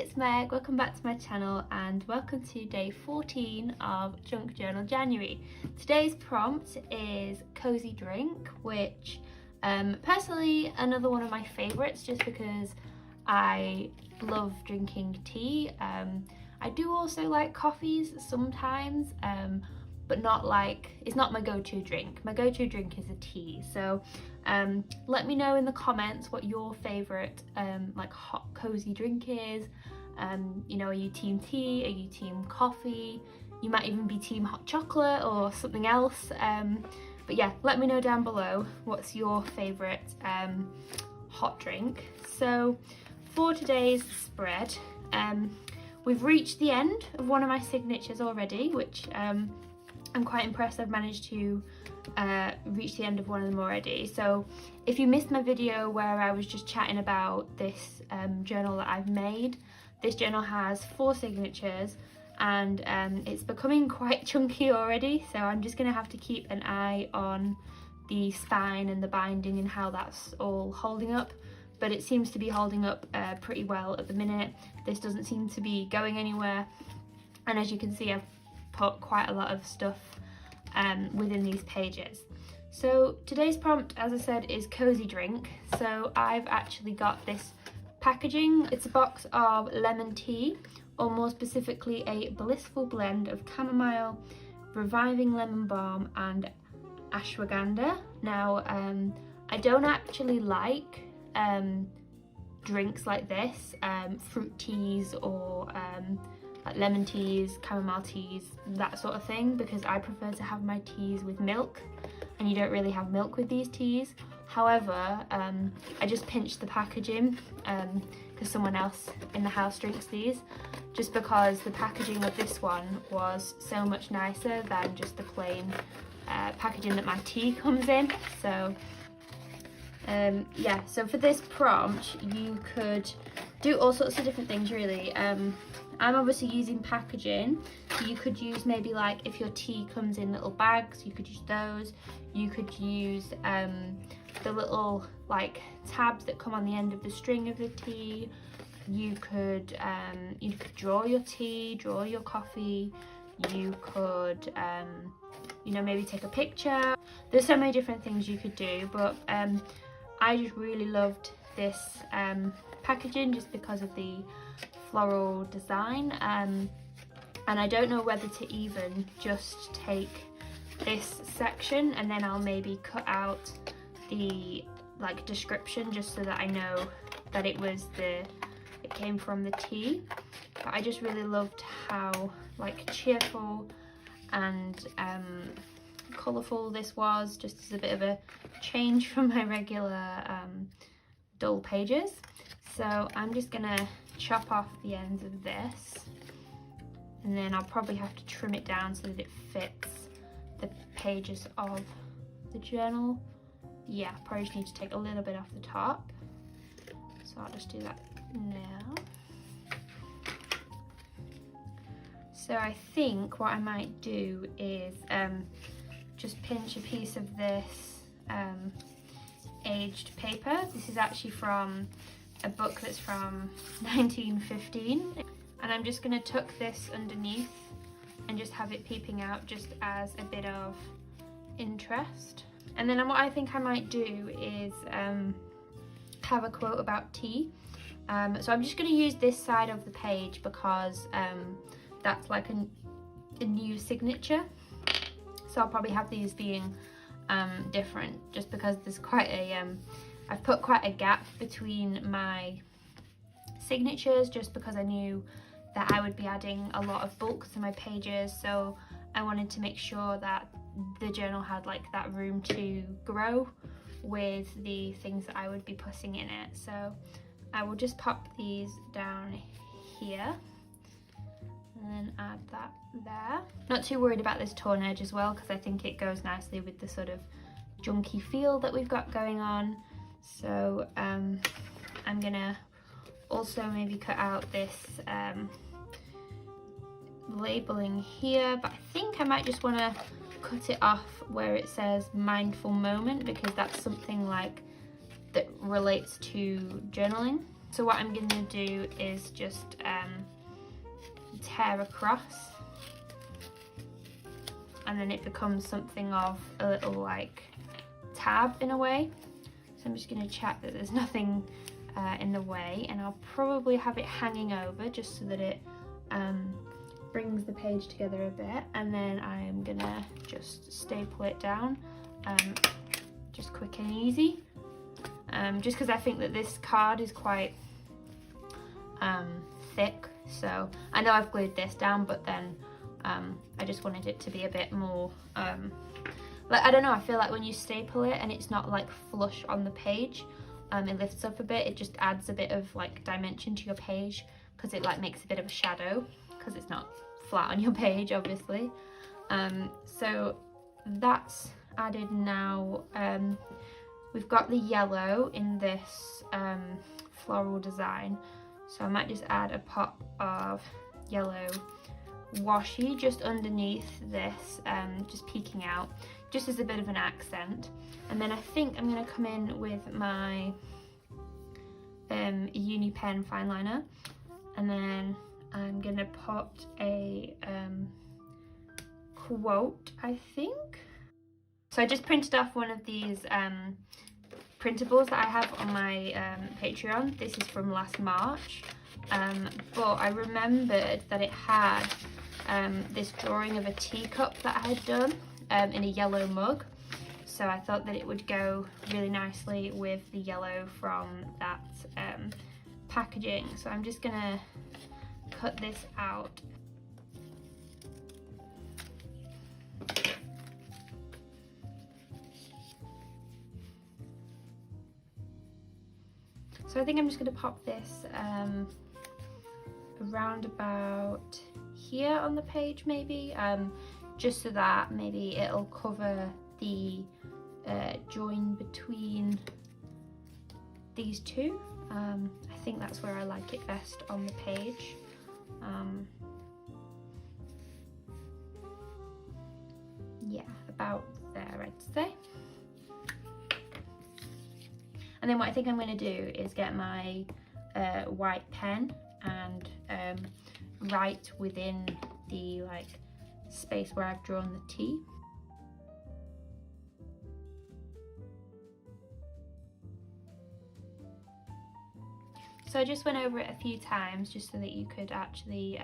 it's Meg, welcome back to my channel and welcome to day 14 of Junk Journal January. Today's prompt is cozy drink, which personally another one of my favourites just because I love drinking tea. I do also like coffees sometimes, but not like, it's not my go-to drink. My go-to drink is a tea. So let me know in the comments what your favourite like hot cozy drink is. You know, are you team tea? Are you team coffee? You might even be team hot chocolate or something else. But yeah, let me know down below what's your favourite hot drink. So for today's spread, we've reached the end of one of my signatures already, which I'm quite impressed I've managed to reach the end of one of them already. So if you missed my video where I was just chatting about this journal that I've made, this journal has 4 signatures and it's becoming quite chunky already, so I'm just going to have to keep an eye on the spine and the binding and how that's all holding up. But it seems to be holding up pretty well at the minute. This doesn't seem to be going anywhere, and as you can see I've put quite a lot of stuff within these pages. So today's prompt, as I said, is cozy drink. So I've actually got this packaging. It's a box of lemon tea, or more specifically a blissful blend of chamomile, reviving lemon balm and ashwagandha. Now I don't actually like drinks like this, fruit teas or like lemon teas, chamomile teas, that sort of thing, because I prefer to have my teas with milk, and you don't really have milk with these teas. However, I just pinched the packaging because someone else in the house drinks these, just because the packaging of this one was so much nicer than just the plain packaging that my tea comes in. So yeah, so for this prompt you could do all sorts of different things really. I'm obviously using packaging, so you could use maybe like if your tea comes in little bags, you could use those. You could use the little like tabs that come on the end of the string of the tea. You could draw your tea, draw your coffee. You could you know, maybe take a picture. There's so many different things you could do, but I just really loved this packaging just because of the floral design, and I don't know whether to even just take this section and then I'll maybe cut out the like description just so that I know that it came from the tea. But I just really loved how like cheerful and colourful this was, just as a bit of a change from my regular dull pages. So I'm just gonna chop off the ends of this, and then I'll probably have to trim it down so that it fits the pages of the journal. Yeah, probably just need to take a little bit off the top, so I'll just do that now. So I think what I might do is just pinch a piece of this aged paper. This is actually from a book that's from 1915, and I'm just going to tuck this underneath and just have it peeping out just as a bit of interest. And then what I think I might do is have a quote about tea. So I'm just going to use this side of the page because that's like a new signature, so I'll probably have these being different just because there's quite a I've put quite a gap between my signatures just because I knew that I would be adding a lot of bulk to my pages, so I wanted to make sure that the journal had like that room to grow with the things that I would be putting in it. So I will just pop these down here and then add that there. Not too worried about this torn edge as well because I think it goes nicely with the sort of junky feel that we've got going on. So I'm gonna also maybe cut out this labeling here, but I think I might just want to cut it off where it says mindful moment, because that's something like that relates to journaling. So what I'm going to do is just tear across, and then it becomes something of a little like tab in a way. So I'm just going to check that there's nothing in the way, and I'll probably have it hanging over just so that it brings the page together a bit, and then I'm gonna just staple it down, just quick and easy, just because I think that this card is quite thick. So I know I've glued this down, but then I just wanted it to be a bit more like, I don't know, I feel like when you staple it and it's not like flush on the page, it lifts up a bit, it just adds a bit of like dimension to your page, because it like makes a bit of a shadow because it's not flat on your page, obviously. So that's added now. We've got the yellow in this floral design, so I might just add a pop of yellow washi just underneath this, just peeking out, just as a bit of an accent. And then I think I'm going to come in with my uni pen fine liner, and then I'm going to put a quote, I think. So I just printed off one of these printables that I have on my Patreon. This is from last March, but I remembered that it had this drawing of a teacup that I had done in a yellow mug, so I thought that it would go really nicely with the yellow from that packaging. So I'm just gonna cut this out. So I think I'm just going to pop this around about here on the page, maybe, just so that maybe it'll cover the join between these two. I think that's where I like it best on the page. Yeah, about there, I'd say. And then what I think I'm going to do is get my white pen and write within the like space where I've drawn the T. So I just went over it a few times just so that you could actually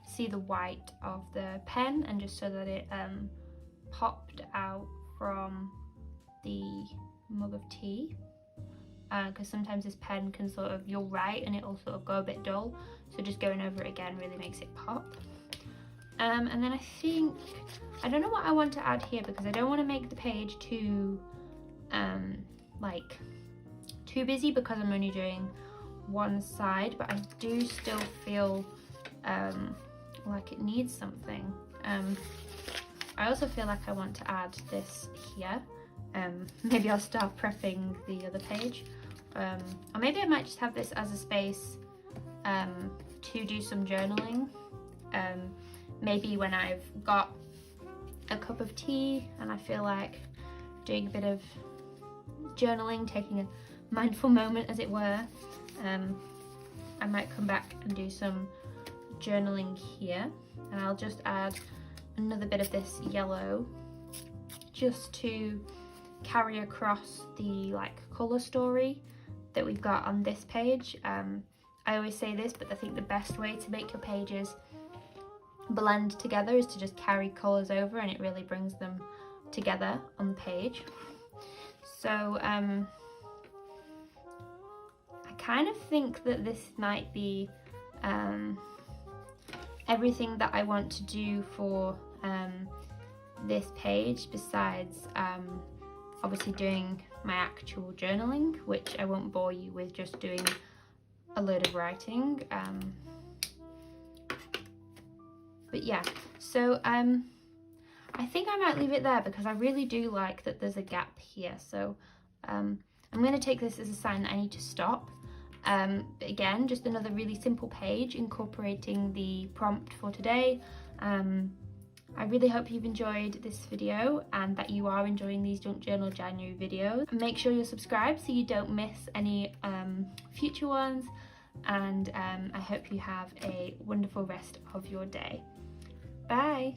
see the white of the pen, and just so that it popped out from the mug of tea. Because sometimes this pen can sort of, you'll write and it'll sort of go a bit dull, so just going over it again really makes it pop. And then I think, I don't know what I want to add here, because I don't want to make the page too like too busy, because I'm only doing one side, but I do still feel like it needs something. I also feel like I want to add this here. Maybe I'll start prepping the other page, or maybe I might just have this as a space to do some journaling. Maybe when I've got a cup of tea and I feel like doing a bit of journaling, taking a mindful moment as it were, I might come back and do some journaling here, and I'll just add another bit of this yellow just to carry across the like colour story that we've got on this page. I always say this, but I think the best way to make your pages blend together is to just carry colours over, and it really brings them together on the page. So I kind of think that this might be everything that I want to do for this page, besides obviously doing my actual journaling, which I won't bore you with just doing a load of writing. But yeah, so I think I might leave it there, because I really do like that there's a gap here. So I'm going to take this as a sign that I need to stop. But again, just another really simple page incorporating the prompt for today. I really hope you've enjoyed this video and that you are enjoying these Junk Journal January videos. Make sure you're subscribed so you don't miss any future ones, and I hope you have a wonderful rest of your day. Bye!